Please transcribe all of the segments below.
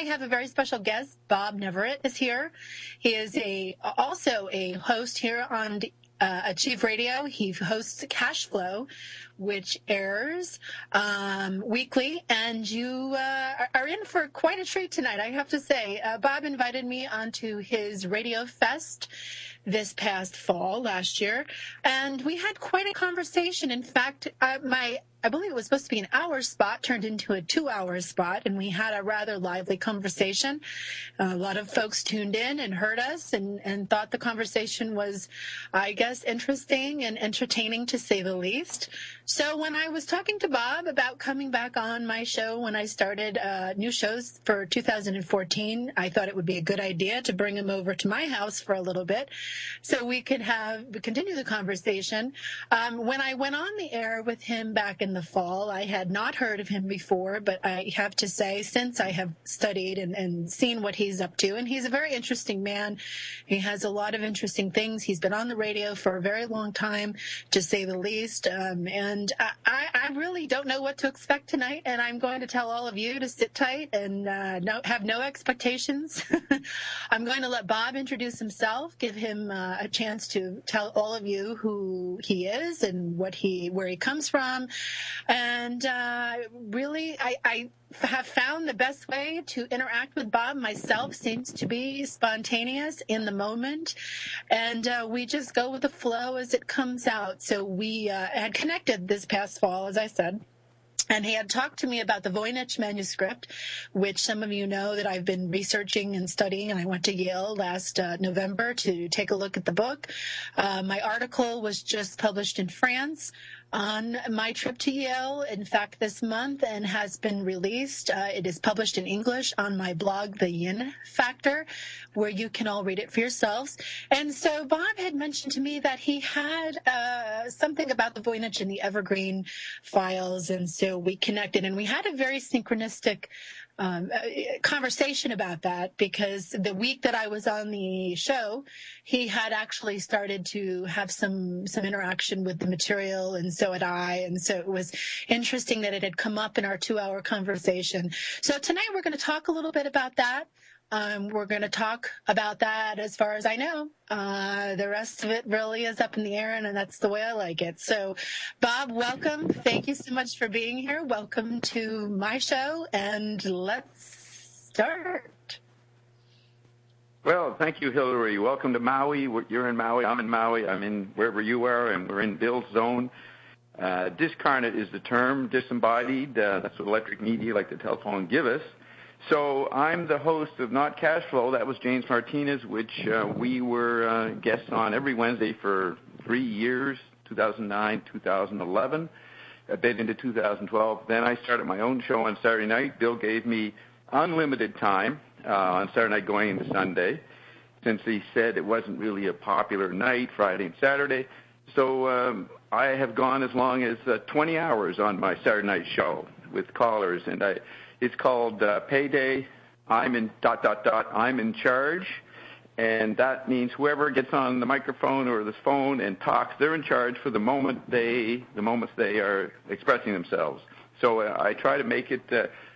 I have a very special guest. Bob Neveritt is here. He is also a host here on Achieve Radio. He hosts Cash Flow, which airs weekly, and you are in for quite a treat tonight, I have to say. Bob invited me onto his Radio Fest this past fall, last year, and we had quite a conversation. In fact, I believe it was supposed to be an hour spot, turned into a 2-hour spot, and we had a rather lively conversation. A lot of folks tuned in and heard us and thought the conversation was, I guess, interesting and entertaining, to say the least. So when I was talking to Bob about coming back on my show when I started new shows for 2014, I thought it would be a good idea to bring him over to my house for a little bit so we could continue the conversation. When I went on the air with him back in the fall, I had not heard of him before, but I have to say, since I have studied and seen what he's up to, and he's a very interesting man. He has a lot of interesting things. He's been on the radio for a very long time, to say the least, and I really don't know what to expect tonight, and I'm going to tell all of you to sit tight and have no expectations. I'm going to let Bob introduce himself, give him a chance to tell all of you who he is and where he comes from. And really, I have found the best way to interact with Bob myself seems to be spontaneous, in the moment, and we just go with the flow as it comes out. So we had connected this past fall, as I said. And he had talked to me about the Voynich manuscript, which some of you know that I've been researching and studying, and I went to Yale last November to take a look at the book. My article was just published in France on my trip to Yale, in fact, this month, and has been released. It is published in English on my blog, The Yin Factor, where you can all read it for yourselves. And so Bob had mentioned to me that he had something about the Voynich in the Evergreen files, and so we connected, and we had a very synchronistic conversation about that, because the week that I was on the show, he had actually started to have some interaction with the material, and so had I, and so it was interesting that it had come up in our 2-hour conversation. So tonight we're going to talk a little bit about that. We're going to talk about that as far as I know. The rest of it really is up in the air, and that's the way I like it. So, Bob, welcome. Thank you so much for being here. Welcome to my show, and let's start. Well, thank you, Hillary. Welcome to Maui. You're in Maui. I'm in Maui. I'm in wherever you are, and we're in Bill's zone. Discarnate is the term, disembodied. That's what electric media, like the telephone, give us. So I'm the host of Not Cash Flow. That was James Martinez, which we were guests on every Wednesday for 3 years, 2009, 2011, a bit into 2012. Then I started my own show on Saturday night. Bill gave me unlimited time on Saturday night going into Sunday, since he said it wasn't really a popular night, Friday and Saturday. So I have gone as long as 20 hours on my Saturday night show with callers, and it's called Payday. I'm in ... I'm in charge, and that means whoever gets on the microphone or the phone and talks, they're in charge for the moments they are expressing themselves. So I try to make it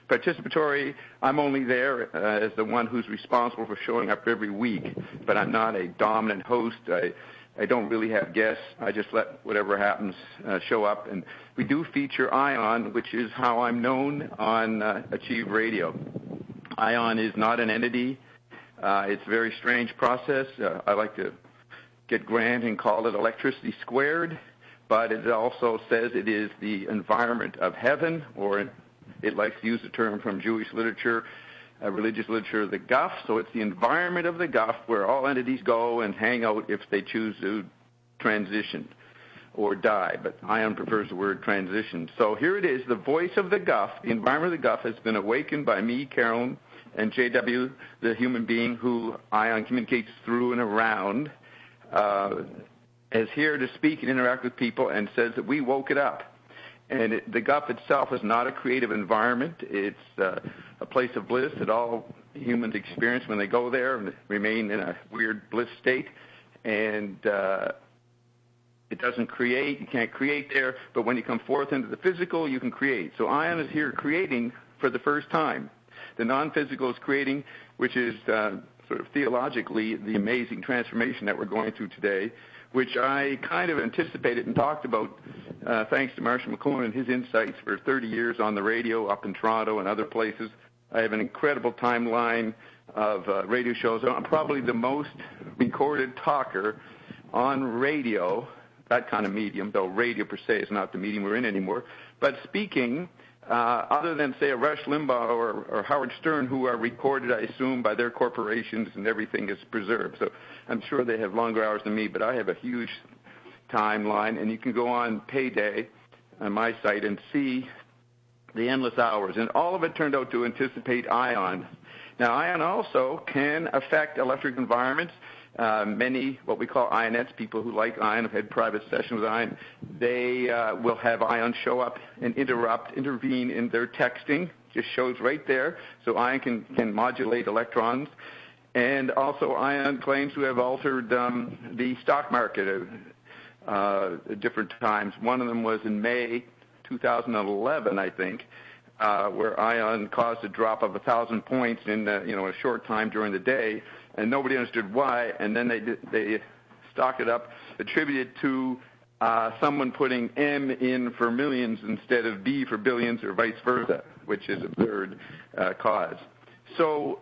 participatory. I'm only there as the one who's responsible for showing up every week, but I'm not a dominant host. I don't really have guests. I just let whatever happens show up. And we do feature Ion, which is how I'm known on Achieve Radio. Ion is not an entity. It's a very strange process. I like to get grand and call it electricity squared, but it also says it is the environment of heaven, or it likes to use the term from Jewish literature, religious literature, the Gulf. So it's the environment of the Gulf where all entities go and hang out if they choose to transition or die. But Ion prefers the word transition. So here it is, the voice of the Gulf, the environment of the Gulf has been awakened by me, Carolyn, and JW, the human being who Ion communicates through and around, is here to speak and interact with people, and says that we woke it up. And the Gulf itself is not a creative environment. It's a place of bliss that all humans experience when they go there and remain in a weird bliss state. And it doesn't create. You can't create there. But when you come forth into the physical, you can create. So Ion is here creating for the first time. the non-physical is creating, which is sort of theologically the amazing transformation that we're going through today, which I kind of anticipated and talked about thanks to Marshall McLuhan and his insights for 30 years on the radio up in Toronto and other places. I have an incredible timeline of radio shows. I'm probably the most recorded talker on radio, that kind of medium, though radio per se is not the medium we're in anymore. But speaking, other than, say, a Rush Limbaugh or Howard Stern, who are recorded, I assume, by their corporations and everything is preserved. So I'm sure they have longer hours than me, but I have a huge timeline, and you can go on Payday on my site and see the endless hours. And all of it turned out to anticipate ion. Now, ion also can affect electric environments. Many, what we call ionettes, people who like ion, have had private sessions with ion, they will have ion show up and intervene in their texting. Just shows right there. So ion can modulate electrons. And also ion claims to have altered the stock market at different times. One of them was in May 2011, I think, where ion caused a drop of 1,000 points in a short time during the day, and nobody understood why. And then they stocked it up, attributed to someone putting M in for millions instead of B for billions, or vice versa, which is absurd cause. So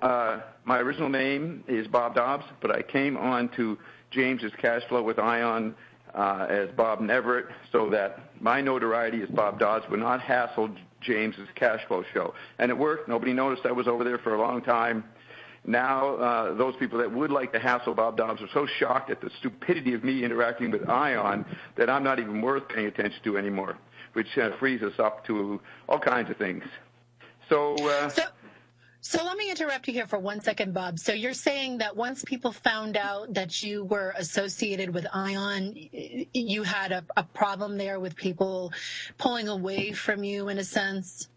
my original name is Bob Dobbs, but I came on to James's Cash Flow with Ion as Bob Neveritt, so that my notoriety as Bob Dobbs would not hassle James's Cash Flow show. And it worked. Nobody noticed I was over there for a long time. Now, those people that would like to hassle Bob Dobbs are so shocked at the stupidity of me interacting with Ion that I'm not even worth paying attention to anymore, which frees us up to all kinds of things. So let me interrupt you here for 1 second, Bob. So you're saying that once people found out that you were associated with Ion, you had a problem there with people pulling away from you in a sense?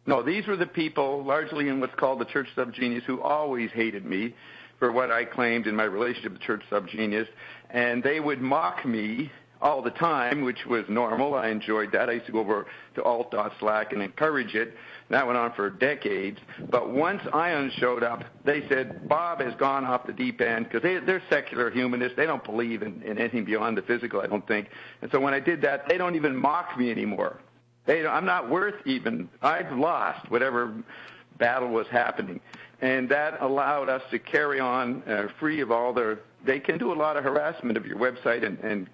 No, these were the people, largely in what's called the Church Subgenius, who always hated me for what I claimed in my relationship with Church Subgenius, and they would mock me all the time, which was normal. I enjoyed that. I used to go over to alt.slack and encourage it. That went on for decades. But once Ion showed up, they said, Bob has gone off the deep end, because they're secular humanists. They don't believe in anything beyond the physical, I don't think. And so when I did that, they don't even mock me anymore. I'm not worth even. I've lost whatever battle was happening. And that allowed us to carry on free of all they can do a lot of harassment of your website and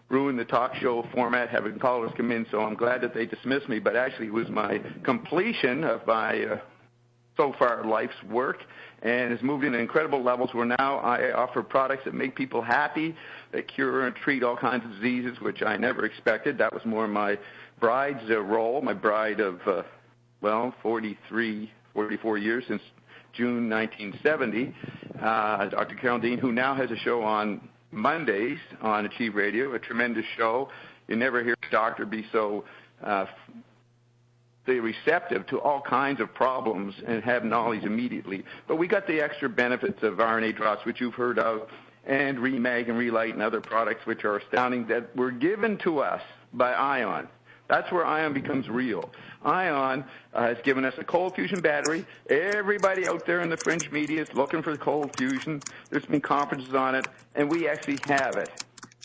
ruin the talk show format, having callers come in, so I'm glad that they dismissed me. But actually it was my completion of my so far life's work, and has moved into incredible levels where now I offer products that make people happy, that cure and treat all kinds of diseases, which I never expected. That was more my bride's role, my bride of, 44 years, since June 1970, Dr. Carol Dean, who now has a show on Mondays on Achieve Radio, a tremendous show. You never hear a doctor be so receptive to all kinds of problems and have knowledge immediately. But we got the extra benefits of RNA drops, which you've heard of, and Remag and Relight and other products which are astounding that were given to us by Ion. That's where Ion becomes real. Ion has given us a cold fusion battery. Everybody out there in the fringe media is looking for the cold fusion. There's been conferences on it, and we actually have it.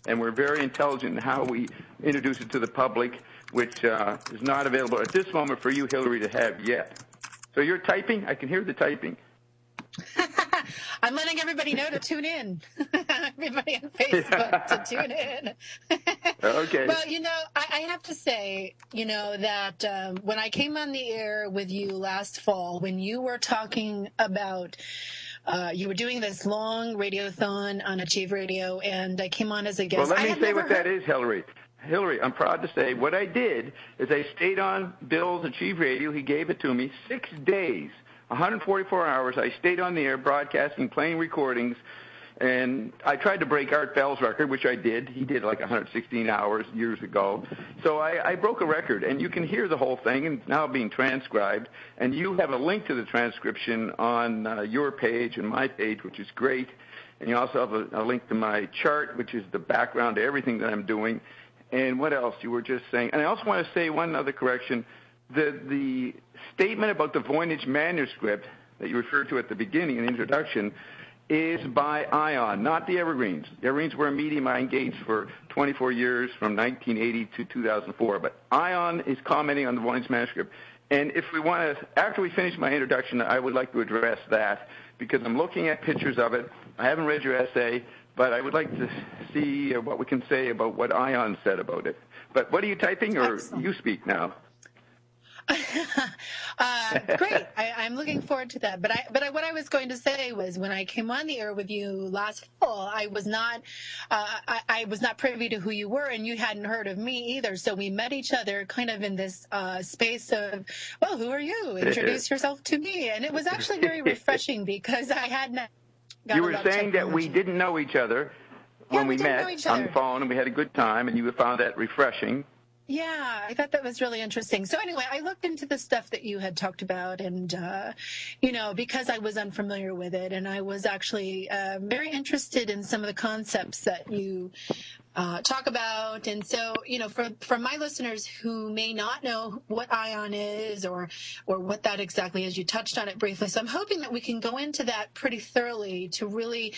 And we're very intelligent in how we introduce it to the public, which is not available at this moment for you, Hillary, to have yet. So you're typing? I can hear the typing. I'm letting everybody know to tune in. Everybody on Facebook to tune in. Okay. Well, I have to say, that when I came on the air with you last fall, when you were talking about, you were doing this long radiothon on Achieve Radio, and I came on as a guest. Well, let me say what that is, Hillary. Hillary, I'm proud to say what I did is I stayed on Bill's Achieve Radio. He gave it to me 6 days. 144 hours, I stayed on the air broadcasting, playing recordings, and I tried to break Art Bell's record, which I did. He did like 116 hours years ago. So I broke a record, and you can hear the whole thing, and it's now being transcribed. And you have a link to the transcription on your page and my page, which is great. And you also have a link to my chart, which is the background to everything that I'm doing. And what else? You were just saying. And I also want to say one other correction. the statement about the Voynich manuscript that you referred to at the beginning in the introduction is by Ion, not the Evergreens. The Evergreens were a medium I engaged for 24 years from 1980 to 2004. But Ion is commenting on the Voynich manuscript. And if we want to, after we finish my introduction, I would like to address that because I'm looking at pictures of it. I haven't read your essay, but I would like to see what we can say about what Ion said about it. But what are you typing, or Excellent. You speak now? Great. I'm looking forward to that. But what I was going to say was, when I came on the air with you last fall, I was not privy to who you were, and you hadn't heard of me either. So we met each other kind of in this space of, well, who are you? Introduce yourself to me. And it was actually very refreshing because I hadn't. You were saying that we didn't know each other when we met on the phone, and we had a good time, and you found that refreshing. Yeah, I thought that was really interesting. So anyway, I looked into the stuff that you had talked about, and, because I was unfamiliar with it, and I was actually very interested in some of the concepts that you talk about. And so, for my listeners who may not know what Ion is or what that exactly is, you touched on it briefly. So I'm hoping that we can go into that pretty thoroughly to really,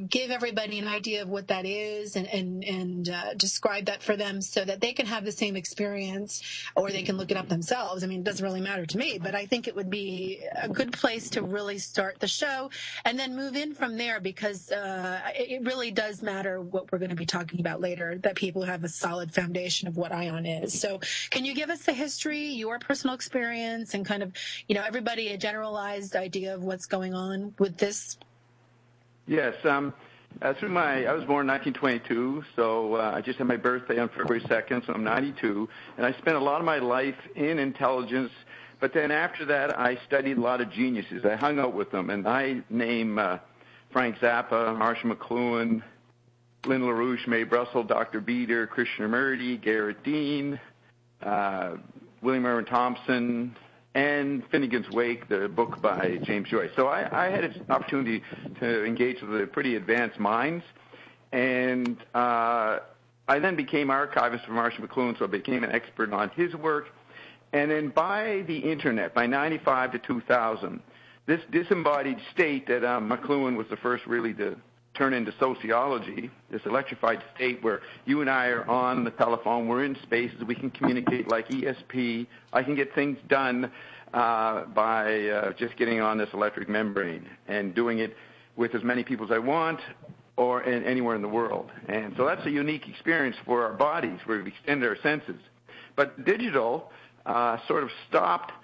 give everybody an idea of what that is and describe that for them so that they can have the same experience, or they can look it up themselves. I mean, it doesn't really matter to me, but I think it would be a good place to really start the show and then move in from there, because it really does matter what we're going to be talking about later, that people have a solid foundation of what Ion is. So can you give us the history, your personal experience, and kind of, everybody a generalized idea of what's going on with this? Yes. I was born in 1922, so I just had my birthday on February 2nd, so I'm 92, and I spent a lot of my life in intelligence. But then after that, I studied a lot of geniuses. I hung out with them, and I name Frank Zappa, Marshall McLuhan, Lynn LaRouche, Mae Brussel, Dr. Beeder, Krishnamurti, Garrett Dean, William Irwin Thompson, and Finnegan's Wake, the book by James Joyce. So I had an opportunity to engage with the pretty advanced minds, and I then became archivist for Marshall McLuhan, so I became an expert on his work. And then by the Internet, by 95 to 2000, this disembodied state that McLuhan was the first really to turn into sociology, this electrified state where you and I are on the telephone, we're in spaces, we can communicate like ESP, I can get things done by just getting on this electric membrane and doing it with as many people as I want or anywhere in the world. And so that's a unique experience for our bodies where we extend our senses. But digital sort of stopped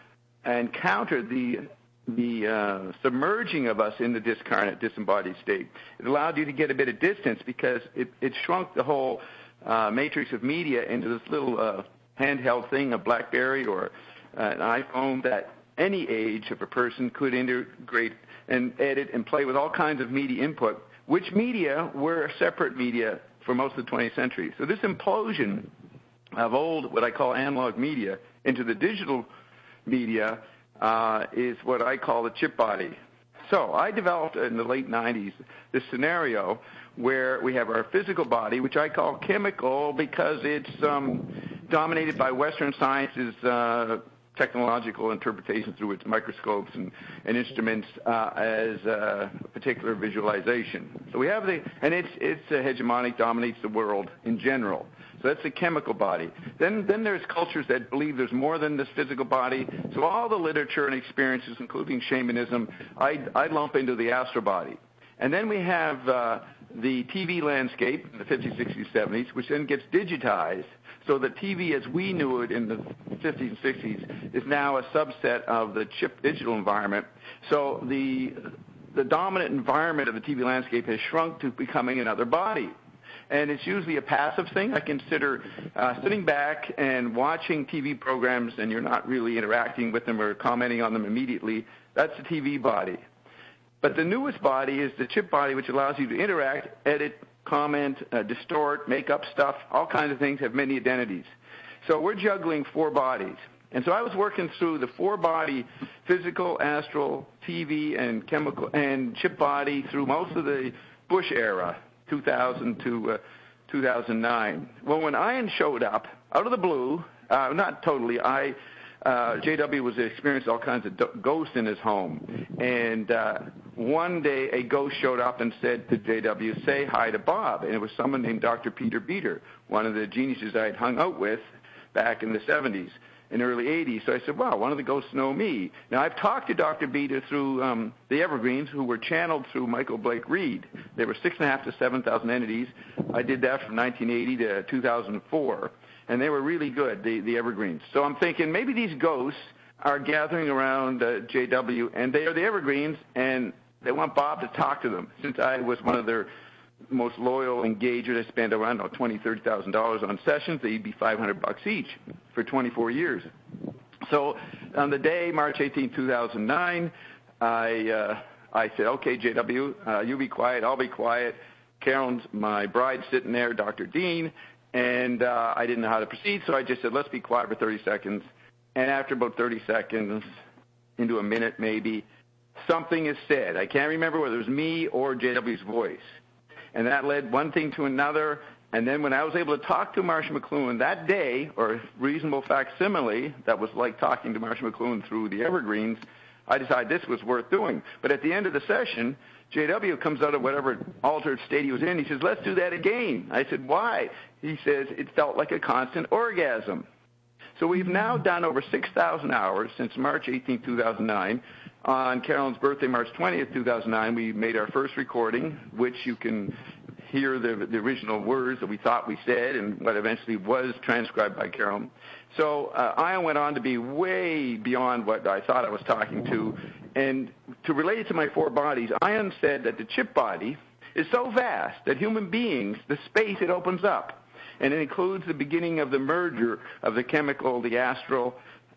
and countered the submerging of us in the discarnate, disembodied state. It allowed you to get a bit of distance because it shrunk the whole matrix of media into this little handheld thing, a BlackBerry or an iPhone, that any age of a person could integrate and edit and play with all kinds of media input, which media were separate media for most of the 20th century. So this implosion of old, what I call analog media, into the digital media is what I call the chip body. So I developed in the late 90s this scenario where we have our physical body, which I call chemical because it's dominated by Western science's technological interpretation through its microscopes and instruments as a particular visualization. So we have it's hegemonic, dominates the world in general. So that's the chemical body. Then there's cultures that believe there's more than this physical body. So all the literature and experiences, including shamanism, I lump into the astral body. And then we have the TV landscape in the 50s, 60s, 70s, which then gets digitized. So the TV as we knew it in the 50s and 60s is now a subset of the chip digital environment. So the dominant environment of the TV landscape has shrunk to becoming another body. And it's usually a passive thing. I consider sitting back and watching TV programs and you're not really interacting with them or commenting on them immediately. That's the TV body. But the newest body is the chip body, which allows you to interact, edit, comment, distort, make up stuff, all kinds of things, have many identities. So we're juggling four bodies. And so I was working through the four-body physical, astral, TV, and chemical and chip body through most of the Bush era, 2000 to 2009. Well, when Ion showed up out of the blue, Not totally. JW was experiencing all kinds of ghosts in his home. And one day a ghost showed up and said to JW, say hi to Bob. And it was someone named Dr. Peter Beater, one of the geniuses I had hung out with back in the 70s and early 80s. So I said, wow, one of the ghosts know me. Now, I've talked to Dr. Beater through the Evergreens, who were channeled through Michael Blake Reed. There were 6,500 to 7,000 entities. I did that from 1980 to 2004. And they were really good, the Evergreens. So I'm thinking maybe these ghosts are gathering around JW, and they are the Evergreens, and they want Bob to talk to them. Since I was one of their most loyal engagers, I spent around $20,000, $30,000 on sessions. They'd be $500 each for 24 years. So on the day, March 18, 2009, I said, okay, JW, you be quiet, I'll be quiet. Carolyn's my bride sitting there, Dr. Dean. And I didn't know how to proceed, so I just said, let's be quiet for 30 seconds. And after about 30 seconds, into a minute maybe, something is said. I can't remember whether it was me or JW's voice. And that led one thing to another. And then when I was able to talk to Marcia McLuhan that day, or reasonable facsimile that was like talking to Marcia McLuhan through the Evergreens, I decided this was worth doing. But at the end of the session, JW comes out of whatever altered state he was in. He says, let's do that again. I said, why? He says, it felt like a constant orgasm. So we've now done over 6,000 hours since March 18, 2009. On Carolyn's birthday, March 20th, 2009, we made our first recording, which you can hear the original words that we thought we said and what eventually was transcribed by Carolyn. So Ion went on to be way beyond what I thought I was talking to. And to relate it to my four bodies, Ion said that the chip body is so vast that human beings, the space it opens up, and it includes the beginning of the merger of the chemical, the astral,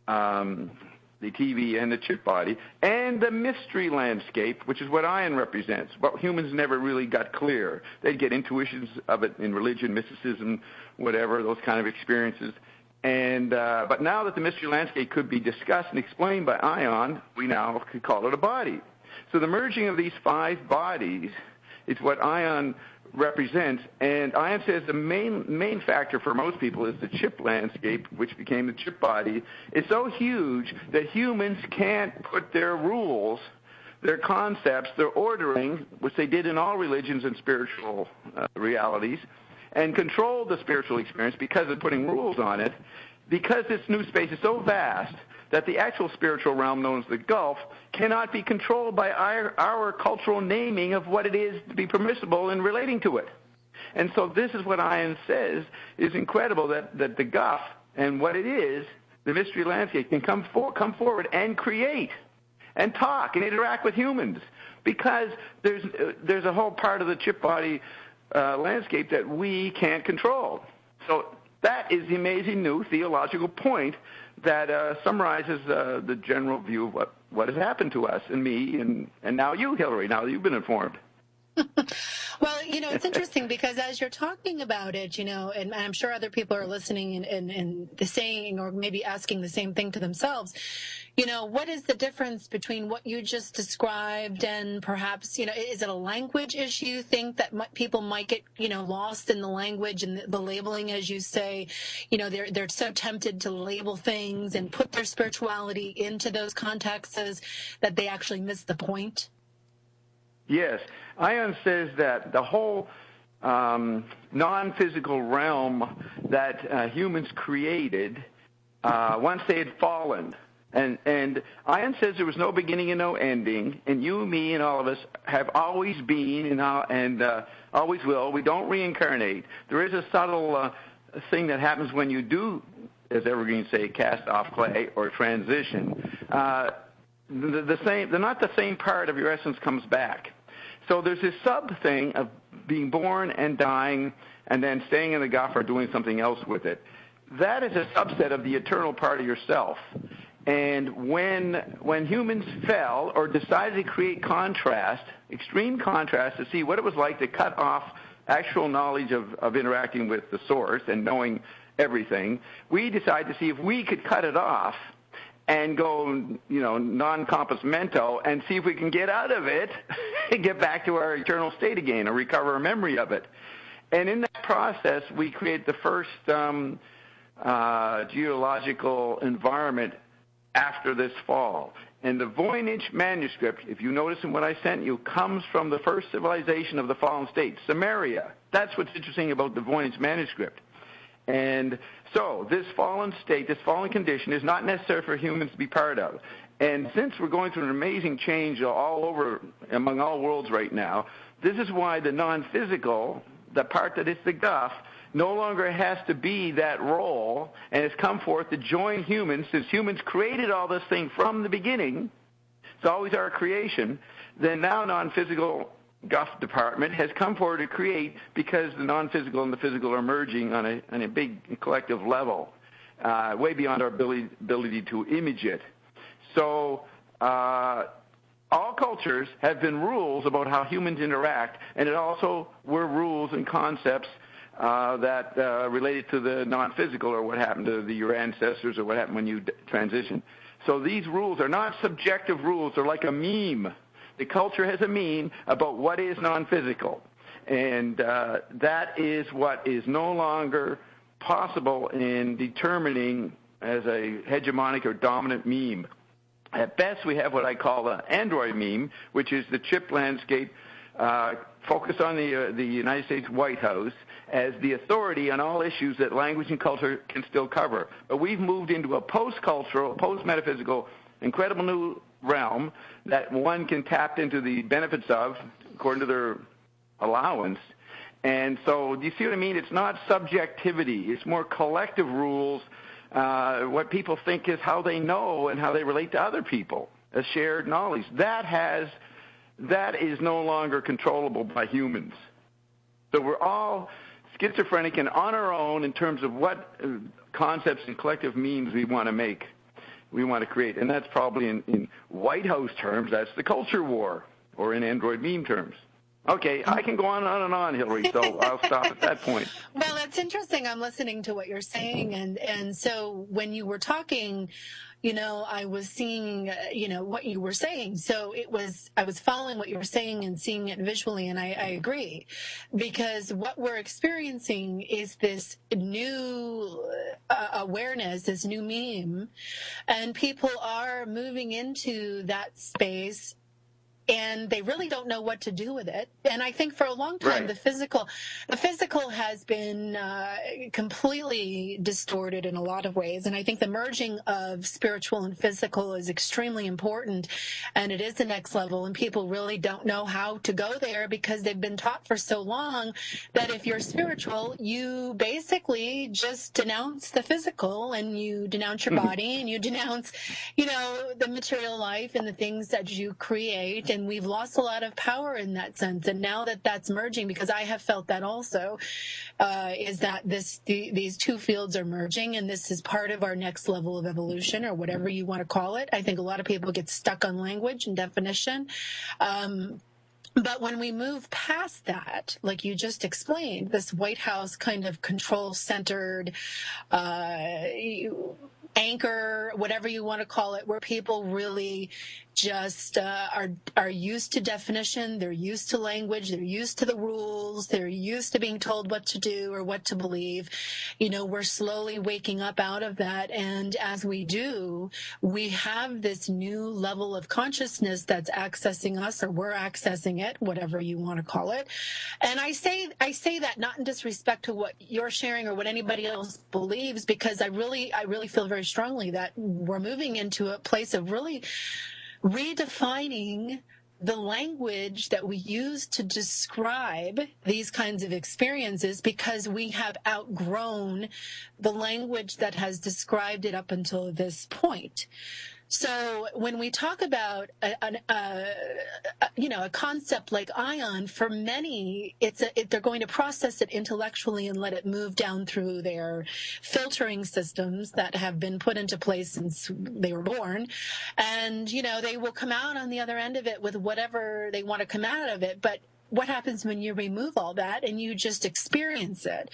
the TV, and the chip body, and the mystery landscape, which is what Ion represents, what humans never really got clear. They'd get intuitions of it in religion, mysticism, whatever, those kind of experiences. And but now that the mystery landscape could be discussed and explained by Ion, we now could call it a body. So the merging of these five bodies is what Ion represents, and Ion says the main factor for most people is the chip landscape, which became the chip body, is so huge that humans can't put their rules, their concepts, their ordering, which they did in all religions and spiritual realities, and control the spiritual experience because of putting rules on it, because this new space is so vast that the actual spiritual realm, known as the Gulf, cannot be controlled by our cultural naming of what it is to be permissible in relating to it. And so this is what Ion says is incredible, that the Gulf and what it is, the mystery landscape, can come forward and create and talk and interact with humans, because there's a whole part of the chip body landscape that we can't control. So that is the amazing new theological point that summarizes the general view of what has happened to us and me and now you, Hillary, now that you've been informed. Well, it's interesting because as you're talking about it, and I'm sure other people are listening and saying or maybe asking the same thing to themselves, what is the difference between what you just described and perhaps, is it a language issue? You think that people might get, lost in the language and the labeling, as you say, they're so tempted to label things and put their spirituality into those contexts that they actually miss the point? Yes. Ion says that the whole non-physical realm that humans created once they had fallen, and Ion says there was no beginning and no ending, and you, me, and all of us have always been and always will. We don't reincarnate. There is a subtle thing that happens when you do, as Evergreens say, cast off clay or transition. They're not the same part of your essence comes back. So there's this sub-thing of being born and dying and then staying in the Gulf or doing something else with it. That is a subset of the eternal part of yourself. And when humans fell or decided to create contrast, extreme contrast, to see what it was like to cut off actual knowledge of interacting with the source and knowing everything, we decided to see if we could cut it off and go, non-compos mento, and see if we can get out of it and get back to our eternal state again or recover a memory of it. And in that process, we create the first geological environment after this fall. And the Voynich manuscript, if you notice in what I sent you, comes from the first civilization of the fallen state, Sumeria. That's what's interesting about the Voynich manuscript. And so this fallen state, this fallen condition is not necessary for humans to be part of. And since we're going through an amazing change all over, among all worlds right now, this is why the non-physical, the part that is the guff, no longer has to be that role and has come forth to join humans. Since humans created all this thing from the beginning, it's always our creation, then now non-physical guff department has come forward to create, because the non-physical and the physical are merging on a big collective level, way beyond our ability to image it. So all cultures have been rules about how humans interact, and it also were rules and concepts that related to the non-physical, or what happened to your ancestors, or what happened when you transition. So these rules are not subjective rules. They're like a meme. The culture has a meme about what is non-physical, and that is what is no longer possible in determining as a hegemonic or dominant meme. At best, we have what I call an android meme, which is the chip landscape focused on the United States White House as the authority on all issues that language and culture can still cover. But we've moved into a post-cultural, post-metaphysical, incredible new realm that one can tap into the benefits of according to their allowance. And so, do you see what I mean? It's not subjectivity. It's more collective rules. What people think is how they know and how they relate to other people, a shared knowledge. That is no longer controllable by humans. So we're all schizophrenic and on our own in terms of what concepts and collective memes we want to make, we want to create. And that's probably in White House terms, that's the culture war, or in Android meme terms. Okay, I can go on and on, Hillary, so I'll stop at that point. Well, that's interesting. I'm listening to what you're saying, and so when you were talking, I was seeing, what you were saying. So I was following what you were saying and seeing it visually, and I agree, because what we're experiencing is this new awareness, this new meme, and people are moving into that space, and they really don't know what to do with it. And I think for a long time, right, the physical has been completely distorted in a lot of ways. And I think the merging of spiritual and physical is extremely important, and it is the next level. And people really don't know how to go there because they've been taught for so long that if you're spiritual, you basically just denounce the physical, and you denounce your body, and you denounce, the material life and the things that you create. And we've lost a lot of power in that sense. And now that that's merging, because I have felt that also, is that these two fields are merging, and this is part of our next level of evolution, or whatever you want to call it. I think a lot of people get stuck on language and definition. But when we move past that, like you just explained, this White House kind of control-centered anchor, whatever you want to call it, where people really just are used to definition, they're used to language, they're used to the rules, they're used to being told what to do or what to believe. We're slowly waking up out of that, and as we do, we have this new level of consciousness that's accessing us, or we're accessing it, whatever you want to call it. And I say that not in disrespect to what you're sharing or what anybody else believes, because I really feel very strongly that we're moving into a place of really redefining the language that we use to describe these kinds of experiences, because we have outgrown the language that has described it up until this point. So when we talk about a concept like ion, for many, they're going to process it intellectually and let it move down through their filtering systems that have been put into place since they were born, and they will come out on the other end of it with whatever they want to come out of it. But what happens when you remove all that and you just experience it?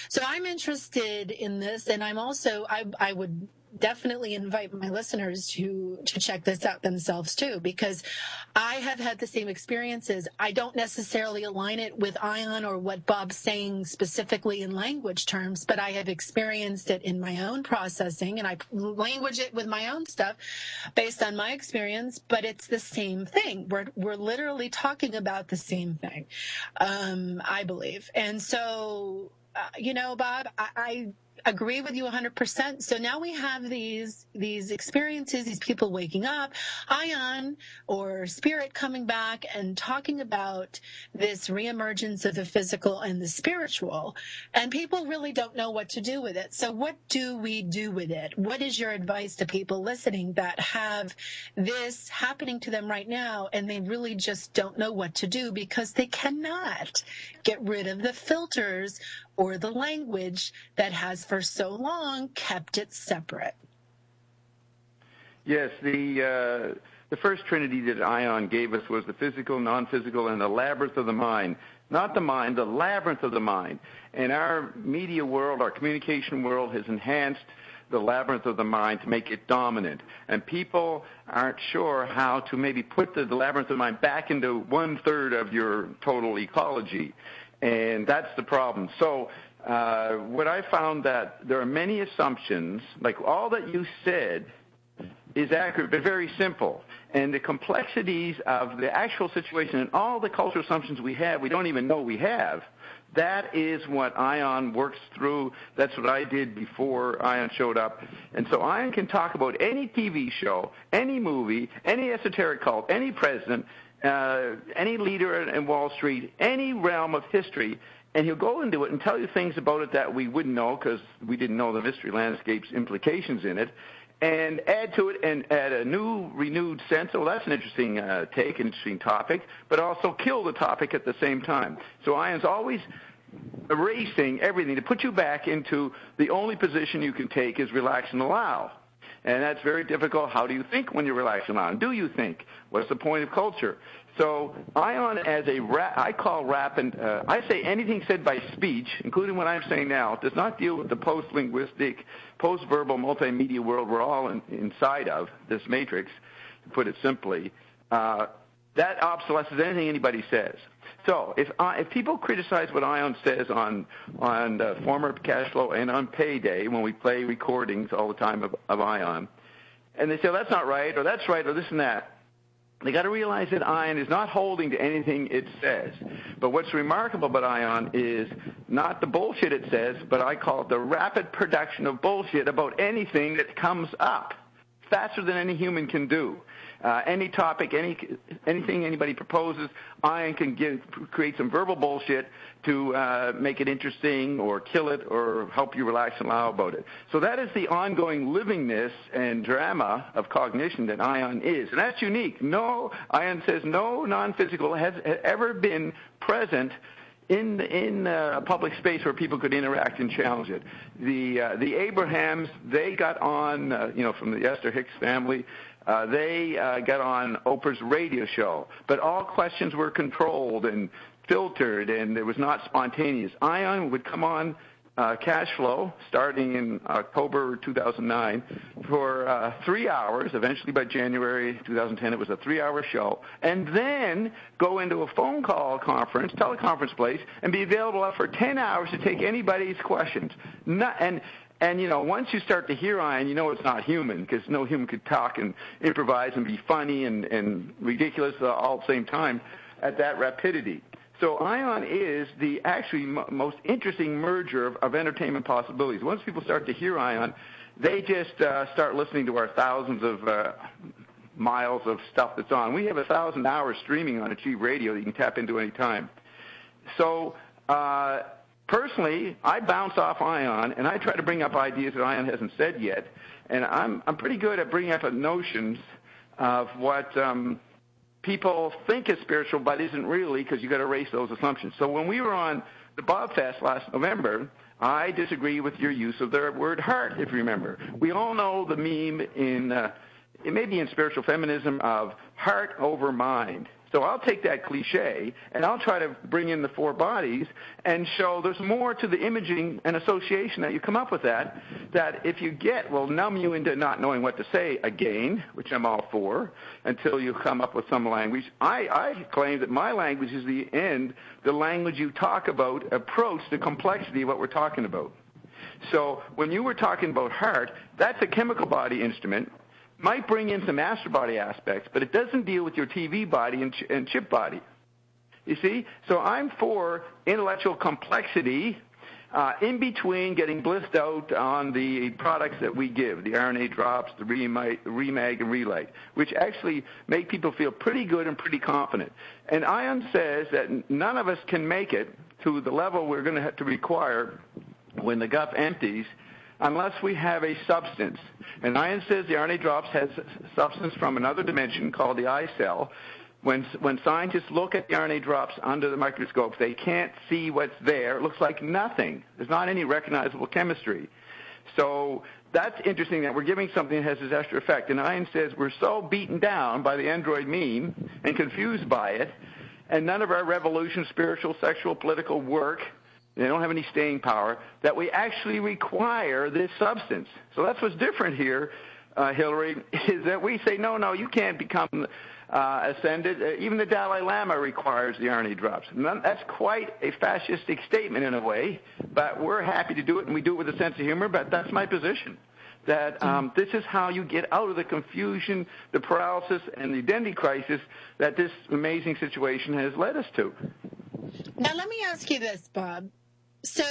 So I'm interested in this, and I'm also I would definitely invite my listeners to check this out themselves too, because I have had the same experiences. I don't necessarily align it with Ion or what Bob's saying specifically in language terms, but I have experienced it in my own processing, and I language it with my own stuff based on my experience, but it's the same thing. We're literally talking about the same thing, I believe. And so, Bob, I agree with you 100%. So now we have these experiences, these people waking up, Ion or spirit coming back and talking about this reemergence of the physical and the spiritual, and people really don't know what to do with it. So what do we do with it? What is your advice to people listening that have this happening to them right now, and they really just don't know what to do because they cannot get rid of the filters or the language that has for so long kept it separate? Yes, the first trinity that Ion gave us was the physical, non-physical, and the labyrinth of the mind. Not the mind, the labyrinth of the mind. And our media world, our communication world has enhanced the labyrinth of the mind to make it dominant. And people aren't sure how to maybe put the labyrinth of the mind back into 1/3 of your total ecology. And that's the problem. So what I found that there are many assumptions, like all that you said is accurate, but very simple. And the complexities of the actual situation and all the cultural assumptions we have, we don't even know we have. That is what Ion works through. That's what I did before Ion showed up. And so Ion can talk about any TV show, any movie, any esoteric cult, any president, any leader in Wall Street, any realm of history, and he'll go into it and tell you things about it that we wouldn't know because we didn't know the mystery landscape's implications in it, and add to it and add a new, renewed sense. Oh, that's an interesting take, interesting topic, but also kill the topic at the same time. So Ion's always erasing everything to put you back into the only position you can take is relax and allow. And that's very difficult. How do you think when you're relaxing allow? Do you think? What's the point of culture? So Ion as I call rap, and I say anything said by speech, including what I'm saying now, does not deal with the post-linguistic, post-verbal multimedia world we're all inside of, this matrix, to put it simply. That obsolesces anything anybody says. So if people criticize what Ion says on former cash flow and on payday, when we play recordings all the time of Ion, and they say, that's not right, or that's right, or this and that, they got to realize that Ion is not holding to anything it says. But what's remarkable about Ion is not the bullshit it says, but I call it the rapid production of bullshit about anything that comes up, faster than any human can do. Any topic, anything anybody proposes, Ion can create some verbal bullshit to make it interesting or kill it or help you relax and allow about it. So that is the ongoing livingness and drama of cognition that Ion is. And that's unique. Ion says no non-physical has ever been present in a public space where people could interact and challenge it. The Abrahams, they got on, from the Esther Hicks family, they got on Oprah's radio show, but all questions were controlled and filtered, and it was not spontaneous. Ion would come on Cash Flow starting in October 2009 for 3 hours. Eventually by January 2010 it was a 3-hour show, and then go into a phone call conference, teleconference place, and be available for 10 hours to take anybody's questions. And once you start to hear Ion, it's not human, because no human could talk and improvise and be funny and ridiculous all at the same time at that rapidity. So Ion is the actually most interesting merger of entertainment possibilities. Once people start to hear Ion, they just start listening to our thousands of miles of stuff that's on. We have 1,000 hours streaming on Achieve Radio that you can tap into any time. So personally, I bounce off Ion, and I try to bring up ideas that Ion hasn't said yet. And I'm pretty good at bringing up notions of what people think is spiritual but isn't really, because you got to erase those assumptions. So when we were on the Bob Fest last November, I disagree with your use of the word heart, if you remember. We all know the meme it may be in spiritual feminism of heart over mind. So I'll take that cliche and I'll try to bring in the four bodies and show there's more to the imaging and association that you come up with that if you get, will numb you into not knowing what to say again, which I'm all for, until you come up with some language. I claim that my language is the language you talk about, approach the complexity of what we're talking about. So when you were talking about heart, that's a chemical body instrument. Might bring in some astral body aspects, but it doesn't deal with your TV body and chip body. You see? So I'm for intellectual complexity in between getting blissed out on the products that we give, the RNA drops, the Remag and Relight, which actually make people feel pretty good and pretty confident. And Ion says that none of us can make it to the level we're going to have to require when the gut empties unless we have a substance. And Ion says the RNA drops has substance from another dimension called the eye cell. When scientists look at the RNA drops under the microscope, they can't see what's there. It looks like nothing. There's not any recognizable chemistry. So that's interesting that we're giving something that has this extra effect. And Ion says we're so beaten down by the android meme and confused by it, and none of our revolution, spiritual, sexual, political work, they don't have any staying power, that we actually require this substance. So that's what's different here, Hillary, is that we say, no, you can't become ascended. Even the Dalai Lama requires the RNA drops. That's quite a fascistic statement in a way, but we're happy to do it, and we do it with a sense of humor, but that's my position, that this is how you get out of the confusion, the paralysis, and the identity crisis that this amazing situation has led us to. Now, let me ask you this, Bob. So,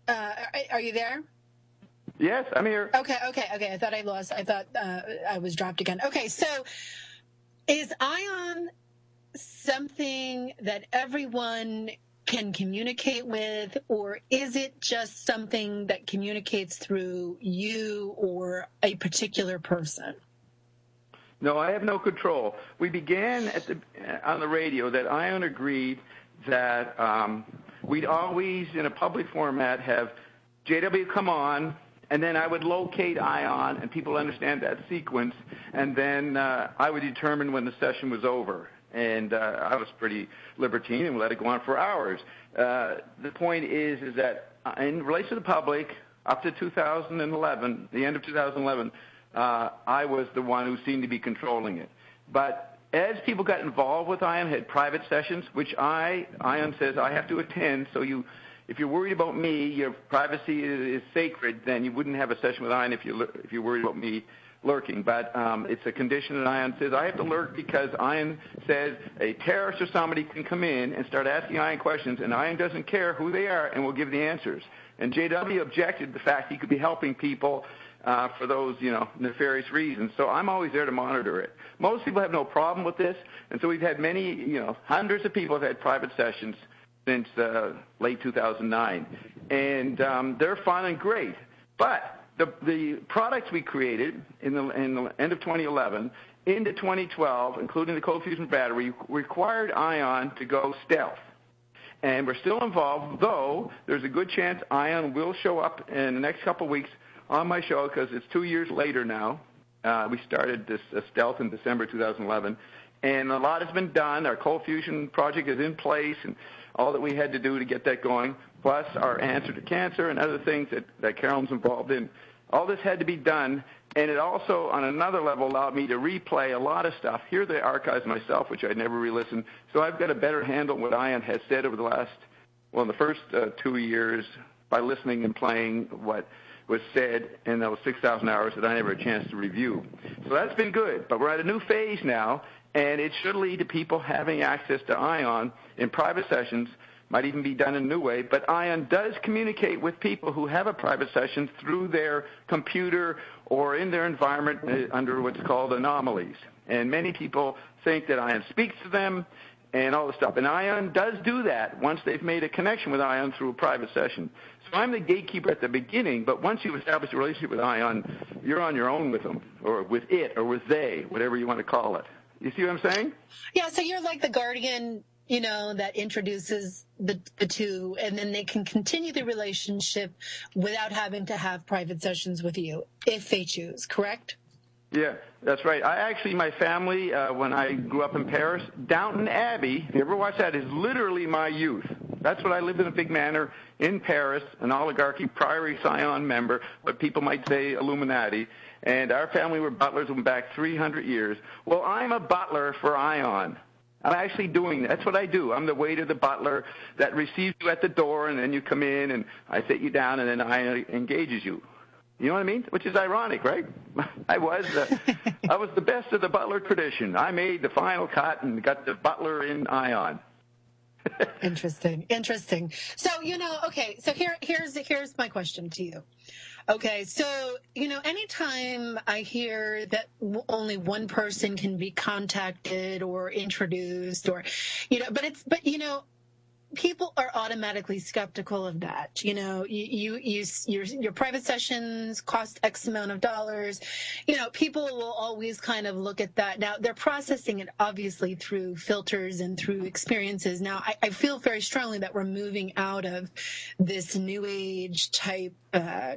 are you there? Yes, I'm here. Okay. I thought I was dropped again. Okay, so is Ion something that everyone can communicate with, or is it just something that communicates through you or a particular person? No, I have no control. We began on the radio that Ion agreed that we'd always, in a public format, have JW come on, and then I would locate Ion, and people understand that sequence, and then I would determine when the session was over. And I was pretty libertine and let it go on for hours. The point is that in relation to the public, up to 2011, the end of 2011, I was the one who seemed to be controlling it. But as people got involved with Ion, had private sessions, which Ion says I have to attend, so if you're worried about me, your privacy is sacred, then you wouldn't have a session with Ion if you're worried about me lurking. But it's a condition that Ion says I have to lurk because Ion says a terrorist or somebody can come in and start asking Ion questions, and Ion doesn't care who they are and will give the answers. And JW objected to the fact he could be helping people for those, nefarious reasons. So I'm always there to monitor it. Most people have no problem with this, and so we've had many, hundreds of people have had private sessions since late 2009, and they're fun and great. But the products we created in the end of 2011 into 2012, including the cold fusion battery, required Ion to go stealth. And we're still involved, though there's a good chance Ion will show up in the next couple of weeks on my show because it's 2 years later now. We started this stealth in December 2011, and a lot has been done. Our cold fusion project is in place, and all that we had to do to get that going, plus our answer to cancer and other things that Carolyn's involved in. All this had to be done, and it also, on another level, allowed me to replay a lot of stuff, hear the archives myself, which I'd never re-listened. So I've got a better handle on what Ion has said over the first 2 years by listening and playing what was said in those 6,000 hours that I never had a chance to review. So that's been good, but we're at a new phase now, and it should lead to people having access to Ion in private sessions. Might even be done in a new way, but Ion does communicate with people who have a private session through their computer or in their environment under what's called anomalies. And many people think that Ion speaks to them and all this stuff. And Ion does do that once they've made a connection with Ion through a private session. So I'm the gatekeeper at the beginning, but once you've established a relationship with Ion, you're on your own with them, or with it, or with they, whatever you want to call it. You see what I'm saying? Yeah, so you're like the guardian, that introduces the two, and then they can continue the relationship without having to have private sessions with you, if they choose, correct? Yeah, That's right. My family, when I grew up in Paris, Downton Abbey, if you ever watched that, is literally my youth. That's what I lived in a big manor in Paris, an oligarchy, Priory Scion member, what people might say Illuminati. And our family were butlers went back 300 years. Well, I'm a butler for Ion. I'm actually doing that. That's what I do. I'm the waiter, the butler that receives you at the door, and then you come in, and I sit you down, and then I engages you. You know what I mean? Which is ironic, right? I was the best of the butler tradition. I made the final cut and got the butler in Ion. Interesting. So, okay, so here's my question to you. Okay, so, anytime I hear that only one person can be contacted or introduced or, people are automatically skeptical of that. Your private sessions cost X amount of dollars. People will always kind of look at that. Now, they're processing it obviously through filters and through experiences. Now, I feel very strongly that we're moving out of this new age type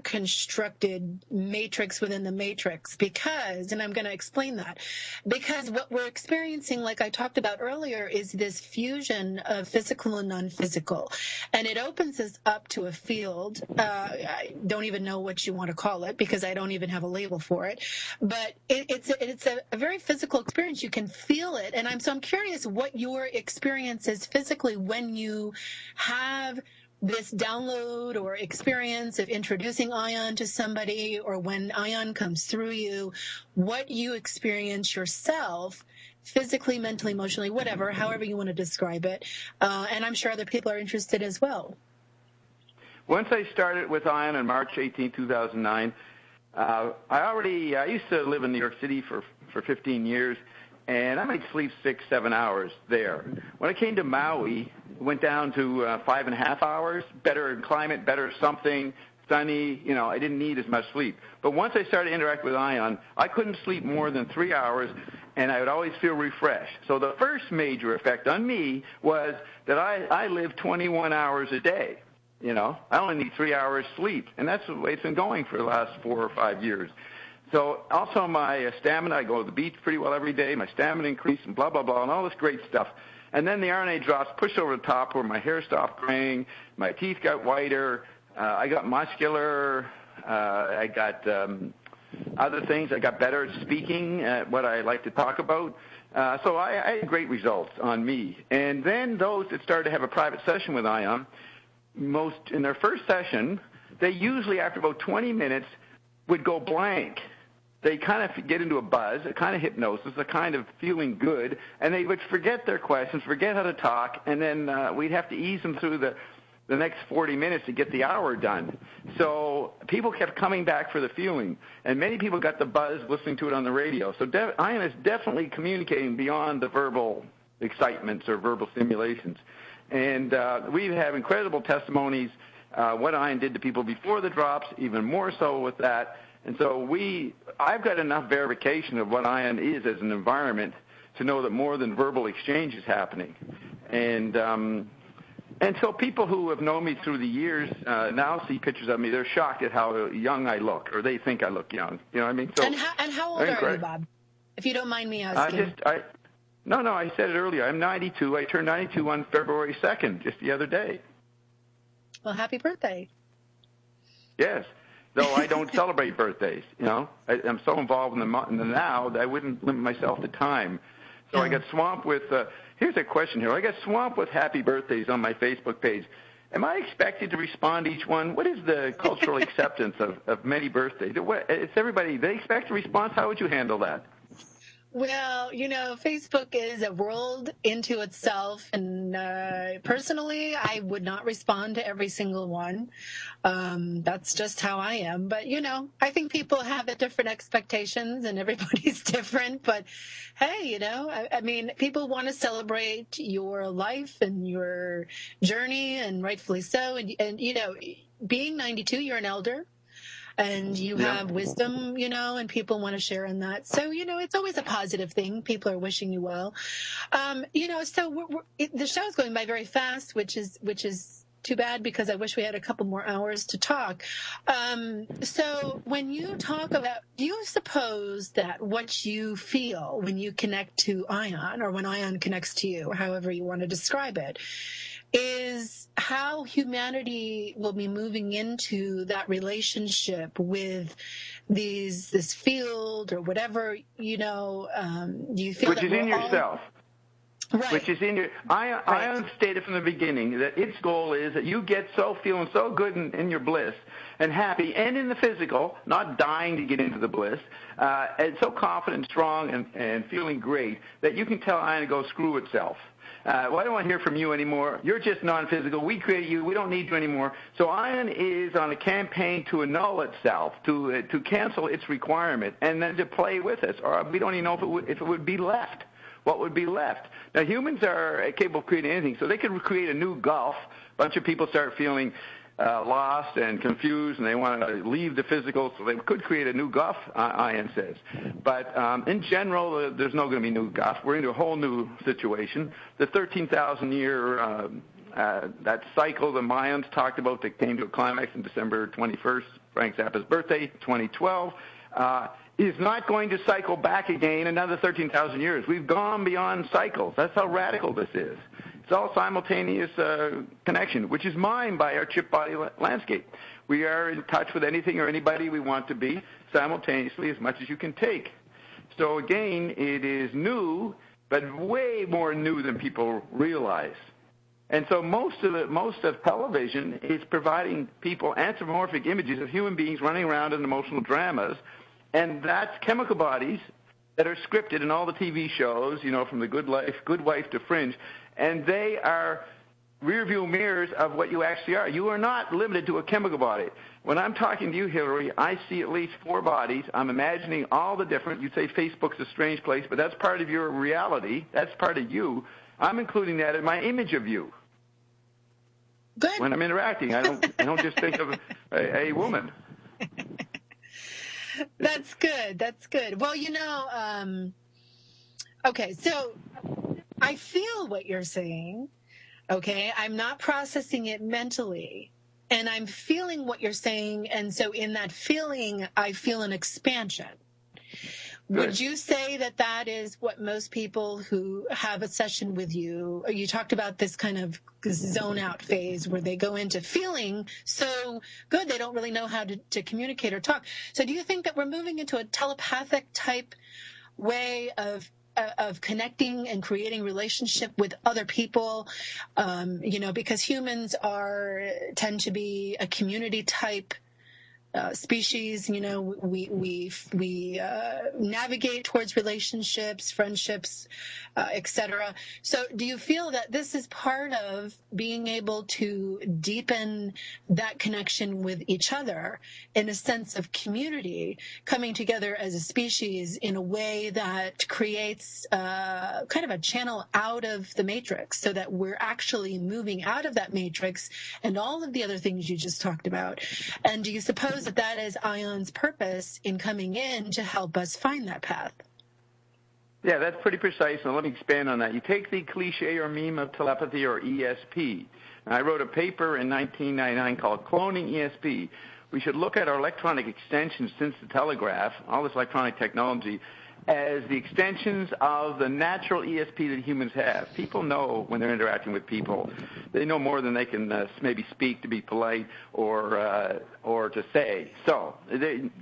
constructed matrix within the matrix and I'm going to explain that, because what we're experiencing, like I talked about earlier, is this fusion of physical and non-physical, and it opens us up to a field. I don't even know what you want to call it because I don't even have a label for it, but it's a very physical experience. You can feel it, and I'm curious what your experience is physically when you have this download or experience of introducing Ion to somebody, or when Ion comes through you, what you experience yourself physically, mentally, emotionally, whatever, however you want to describe it. And I'm sure other people are interested as well. Once I started with Ion on March 18, 2009, I used to live in New York City for 15 years, and I might sleep 6-7 hours there. When I came to Maui, went down to 5.5 hours, better climate, better something, sunny, I didn't need as much sleep. But once I started interacting with Ion, I couldn't sleep more than 3 hours, and I would always feel refreshed. So the first major effect on me was that I live 21 hours a day. I only need 3 hours sleep, and that's the way it's been going for the last 4 or 5 years. So also my stamina, I go to the beach pretty well every day, my stamina increased and blah, blah, blah, and all this great stuff. And then the RNA drops pushed over the top where my hair stopped graying, my teeth got whiter, I got muscular, I got other things. I got better at speaking, what I like to talk about. So I had great results on me. And then those that started to have a private session with Ion, most in their first session, they usually after about 20 minutes would go blank. They kind of get into a buzz, a kind of hypnosis, a kind of feeling good, and they would forget their questions, forget how to talk, and then we'd have to ease them through the next 40 minutes to get the hour done. So people kept coming back for the feeling, and many people got the buzz listening to it on the radio. So Ion is definitely communicating beyond the verbal excitements or verbal stimulations. And we have incredible testimonies, what Ion did to people before the drops, even more so with that. And so I've got enough verification of what Ion is as an environment to know that more than verbal exchange is happening. And so people who have known me through the years now see pictures of me. They're shocked at how young I look, or they think I look young. You know what I mean? So, and how old are you, Bob? If you don't mind me asking. No, I said it earlier. I'm 92. I turned 92 on February 2nd, just the other day. Well, happy birthday. Yes. Though I don't celebrate birthdays, I'm so involved in the now that I wouldn't limit myself to time. So I got swamped with, here's a question here. I got swamped with happy birthdays on my Facebook page. Am I expected to respond to each one? What is the cultural acceptance of many birthdays? It's everybody. They expect a response. How would you handle that? Well, Facebook is a world into itself, and personally, I would not respond to every single one. That's just how I am. But, I think people have different expectations, and everybody's different. But, hey, I mean, people want to celebrate your life and your journey, and rightfully so. And being 92, you're an elder. And you have wisdom, and people want to share in that. So, it's always a positive thing. People are wishing you well. So the show's going by very fast, which is too bad because I wish we had a couple more hours to talk. So when you talk about, do you suppose that what you feel when you connect to Ion, or when Ion connects to you, however you want to describe it, is how humanity will be moving into that relationship with this field or whatever, do you feel which that is in yourself? Right. Which is in your. I stated from the beginning that its goal is that you get feeling so good in your bliss and happy, and in the physical, not dying to get into the bliss, and so confident, strong, and feeling great that you can tell Ion to go screw itself. Well, I don't want to hear from you anymore. You're just non-physical. We created you. We don't need you anymore. So Ion is on a campaign to annul itself, to cancel its requirement, and then to play with us. Or we don't even know if it would be left. What would be left? Now, humans are capable of creating anything, so they could create a new Gulf. A bunch of people start feeling lost and confused, and they want to leave the physical, so they could create a new Gulf, Ion says. But in general, there's no going to be new Gulf. We're into a whole new situation. The 13,000-year that cycle the Mayans talked about that came to a climax on December 21st, Frank Zappa's birthday, 2012, is not going to cycle back again another 13,000 years. We've gone beyond cycles. That's how radical this is. It's all simultaneous connection, which is mined by our chip body landscape. We are in touch with anything or anybody we want to be simultaneously as much as you can take. So again, it is new, but way more new than people realize. And so most of television is providing people anthropomorphic images of human beings running around in emotional dramas, and that's chemical bodies that are scripted in all the TV shows, from The Good Wife to Fringe, and they are rearview mirrors of what you actually are. You are not limited to a chemical body. When I'm talking to you, Hillary, I see at least 4 bodies. I'm imagining all the different. You'd say Facebook's a strange place, but that's part of your reality. That's part of you. I'm including that in my image of you. Good. When I'm interacting, I don't just think of a woman. That's good. That's good. Well, okay, so I feel what you're saying, okay? I'm not processing it mentally, and I'm feeling what you're saying, and so in that feeling, I feel an expansion. Good. Would you say that is what most people who have a session with you talked about this kind of zone out phase where they go into feeling so good they don't really know how to communicate or talk. So do you think that we're moving into a telepathic type way of connecting and creating relationship with other people, because humans tend to be a community type species, we navigate towards relationships, friendships, etc. So do you feel that this is part of being able to deepen that connection with each other in a sense of community, coming together as a species in a way that creates kind of a channel out of the matrix, so that we're actually moving out of that matrix and all of the other things you just talked about? And do you suppose that is Ion's purpose in coming in to help us find that path? Yeah, that's pretty precise, and let me expand on that. You take the cliche or meme of telepathy, or ESP. I wrote a paper in 1999 called Cloning ESP. We should look at our electronic extensions since the telegraph, all this electronic technology, as the extensions of the natural ESP that humans have. People know when they're interacting with people. They know more than they can maybe speak to be polite or to say. So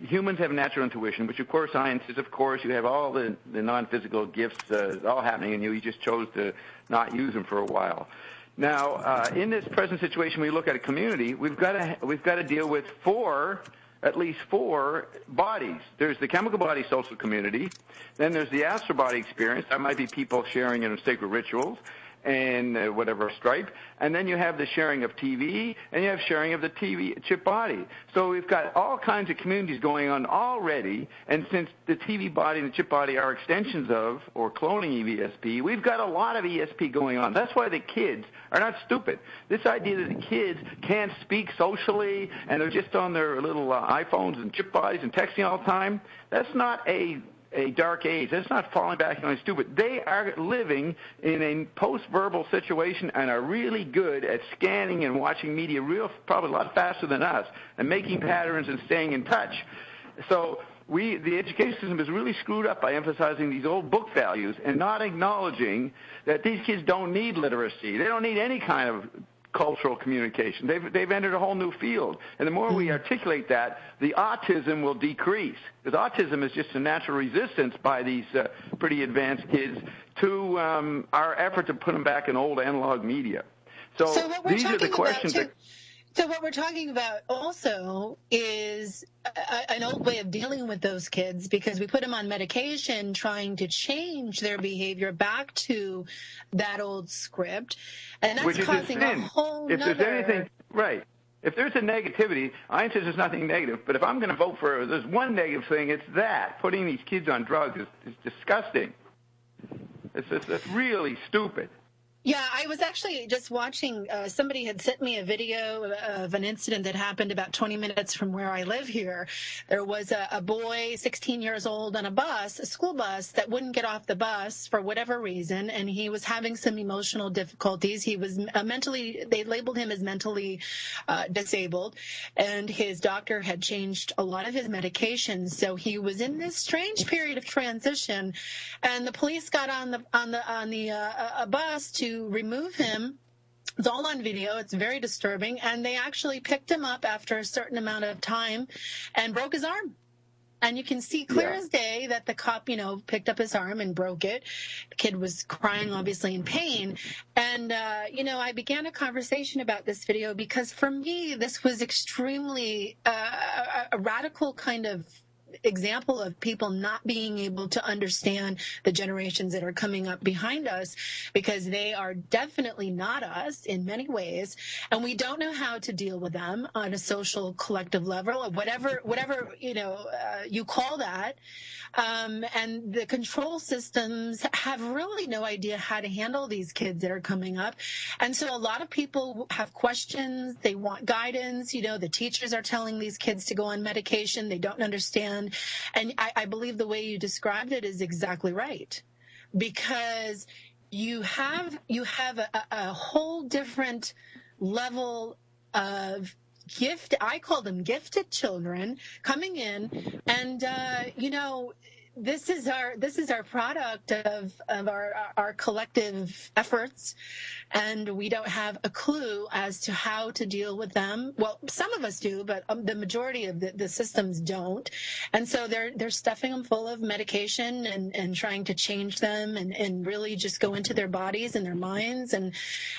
humans have natural intuition, which of course science is. Of course, you have all the non-physical gifts all happening in you. You just chose to not use them for a while. Now, in this present situation, we look at a community. We've got to deal with at least four bodies. There's the chemical body social community. Then there's the astral body experience. That might be people sharing in sacred rituals and whatever stripe. And then you have the sharing of TV, and you have sharing of the TV chip body. So we've got all kinds of communities going on already. And since the TV body and the chip body are extensions of or cloning ESP, we've got a lot of ESP going on. That's why the kids are not stupid. This idea that the kids can't speak socially and they're just on their little iPhones and chip bodies and texting all the time, that's not a a dark age. That's not falling back on stupid. They are living in a post-verbal situation and are really good at scanning and watching media probably a lot faster than us, and making patterns and staying in touch. So the education system is really screwed up by emphasizing these old book values and not acknowledging that these kids don't need literacy. They don't need any kind of cultural communication. They've entered a whole new field. And the more we articulate that, the autism will decrease. Because autism is just a natural resistance by these pretty advanced kids to our effort to put them back in old analog media. So these are the questions that... So what we're talking about also is an old way of dealing with those kids, because we put them on medication trying to change their behavior back to that old script, and that's causing a whole nother... If there's anything, right. If there's a negativity, I says there's nothing negative, but if I'm going to vote for, there's one negative thing, it's that. Putting these kids on drugs is disgusting. It's really stupid. Yeah, I was actually just watching, somebody had sent me a video of an incident that happened about 20 minutes from where I live here. There was a boy, 16 years old, on a school bus, that wouldn't get off the bus for whatever reason, and he was having some emotional difficulties. He was they labeled him as mentally disabled, and his doctor had changed a lot of his medications, so he was in this strange period of transition, and the police got on the bus to remove him. It's all on video. It's very disturbing. And they actually picked him up after a certain amount of time and broke his arm. And you can see clear as day that the cop, picked up his arm and broke it. The kid was crying, obviously, in pain. And, I began a conversation about this video because for me, this was extremely a radical kind of example of people not being able to understand the generations that are coming up behind us, because they are definitely not us in many ways, and we don't know how to deal with them on a social collective level, or whatever you call that, and the control systems have really no idea how to handle these kids that are coming up. And so a lot of people have questions, they want guidance. The teachers are telling these kids to go on medication, they don't understand. And I believe the way you described it is exactly right, because you have a whole different level of I call them gifted children coming in, and this is our product of our collective efforts, and we don't have a clue as to how to deal with them. Well, some of us do, but the majority of the systems don't. And so they're stuffing them full of medication and trying to change them and really just go into their bodies and their minds. And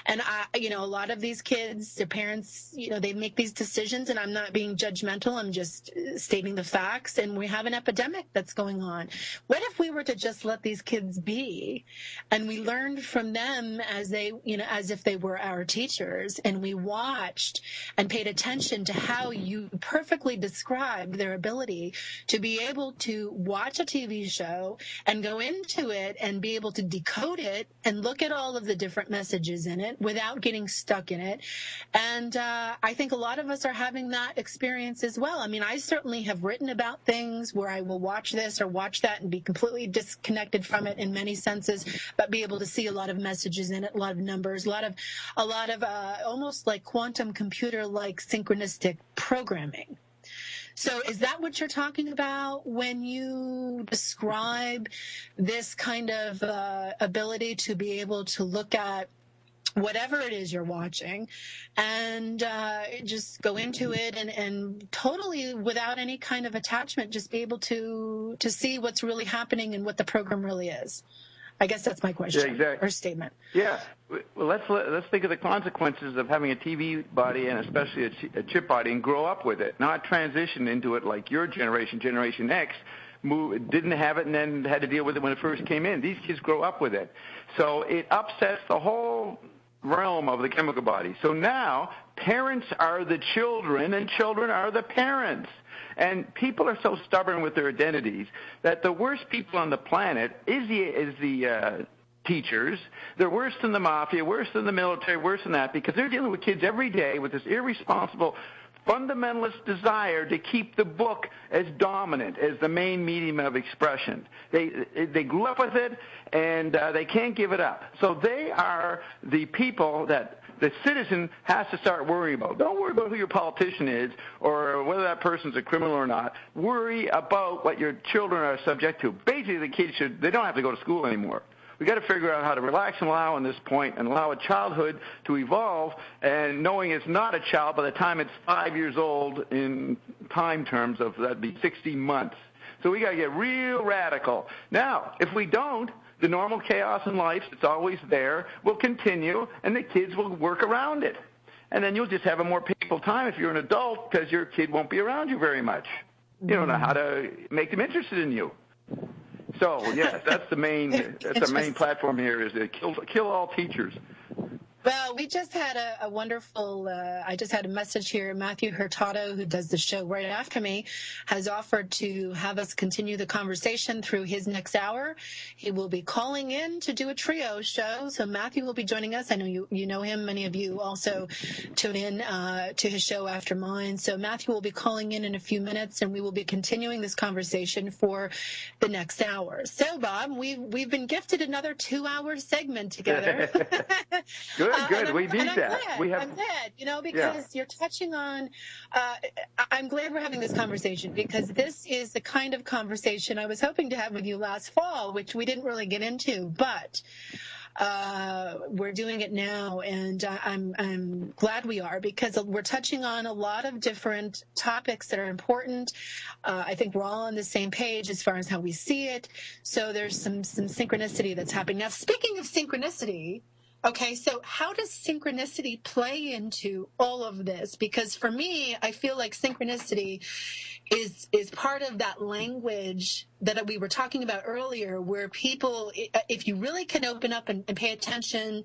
a lot of these kids, their parents, they make these decisions, and I'm not being judgmental. I'm just stating the facts. And we have an epidemic that's going on. What if we were to just let these kids be, and we learned from them as if they were our teachers, and we watched and paid attention to how you perfectly described their ability to be able to watch a TV show and go into it and be able to decode it and look at all of the different messages in it without getting stuck in it. And I think a lot of us are having that experience as well. I mean, I certainly have written about things where I will watch this or watch that and be completely disconnected from it in many senses, but be able to see a lot of messages in it, a lot of numbers, a lot of almost like quantum computer-like synchronistic programming. So is that what you're talking about when you describe this kind of ability to be able to look at whatever it is you're watching and just go into it and totally without any kind of attachment, just be able to see what's really happening and what the program really is? I guess that's my question or statement. Yeah. Well, let's think of the consequences of having a TV body and especially a chip body and grow up with it, not transition into it like your generation, Generation X, didn't have it and then had to deal with it when it first came in. These kids grow up with it. So it upsets the whole realm of the chemical body. So now parents are the children and children are the parents. And people are so stubborn with their identities that the worst people on the planet is the teachers. They're worse than the mafia, worse than the military, worse than that, because they're dealing with kids every day with this irresponsible fundamentalist desire to keep the book as dominant, as the main medium of expression. They grew up with it, and they can't give it up. So they are the people that the citizen has to start worrying about. Don't worry about who your politician is or whether that person's a criminal or not. Worry about what your children are subject to. Basically, the kids they don't have to go to school anymore. We've got to figure out how to relax and allow on this point and allow a childhood to evolve, and knowing it's not a child by the time it's 5 years old in time terms of that'd be 60 months. So we got to get real radical. Now, if we don't, the normal chaos in life that's always there will continue, and the kids will work around it. And then you'll just have a more painful time if you're an adult because your kid won't be around you very much. You don't know how to make them interested in you. So, yes, that's the main platform here is to kill all teachers. Well, we just had a wonderful, I just had a message here. Matthew Hurtado, who does the show right after me, has offered to have us continue the conversation through his next hour. He will be calling in to do a trio show. So Matthew will be joining us. I know you know him. Many of you also tune in to his show after mine. So Matthew will be calling in a few minutes, and we will be continuing this conversation for the next hour. So, Bob, we've been gifted another 2-hour segment together. Good. We need that. I'm glad, because you're touching on, I'm glad we're having this conversation because this is the kind of conversation I was hoping to have with you last fall, which we didn't really get into, but we're doing it now, and I'm glad we are because we're touching on a lot of different topics that are important. I think we're all on the same page as far as how we see it, so there's some synchronicity that's happening. Now, speaking of synchronicity, okay, so how does synchronicity play into all of this? Because for me, I feel like synchronicity is part of that language that we were talking about earlier, where people, if you really can open up and pay attention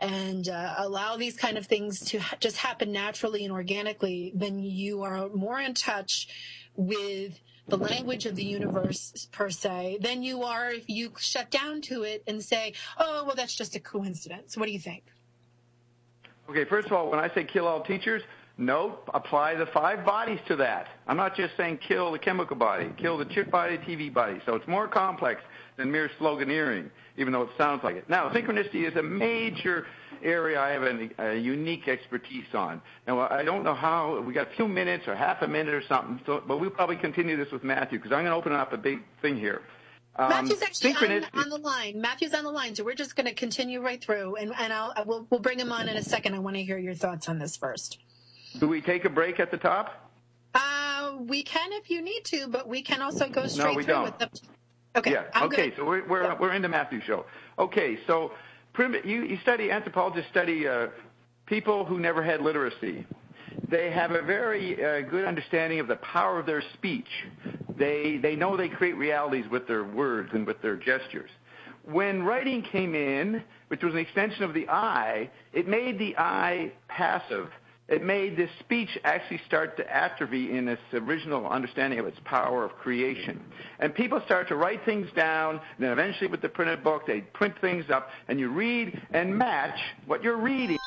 and allow these kind of things to just happen naturally and organically, then you are more in touch with the language of the universe, per se, than you are if you shut down to it and say, oh, well, that's just a coincidence. What do you think? Okay, first of all, when I say kill all teachers, no, apply the 5 bodies to that. I'm not just saying kill the chemical body, kill the chip body, TV body. So it's more complex than mere sloganeering, even though it sounds like it. Now, synchronicity is a major area I have a unique expertise on. Now, I don't know how, we got a few minutes or half a minute or something, but we'll probably continue this with Matthew because I'm going to open up a big thing here. Matthew's actually on the line. Matthew's on the line, so we're just going to continue right through, and we'll bring him on in a second. I want to hear your thoughts on this first. Do we take a break at the top? We can if you need to, but we can also go straight through. No, we don't. Okay. Yeah. Okay. So we're in the Matthew show. Okay. So you study, anthropologists study people who never had literacy. They have a very good understanding of the power of their speech. They know they create realities with their words and with their gestures. When writing came in, which was an extension of the eye, it made the eye passive. It made this speech actually start to atrophy in its original understanding of its power of creation. And people start to write things down, and then eventually with the printed book, they print things up, and you read and match what you're reading.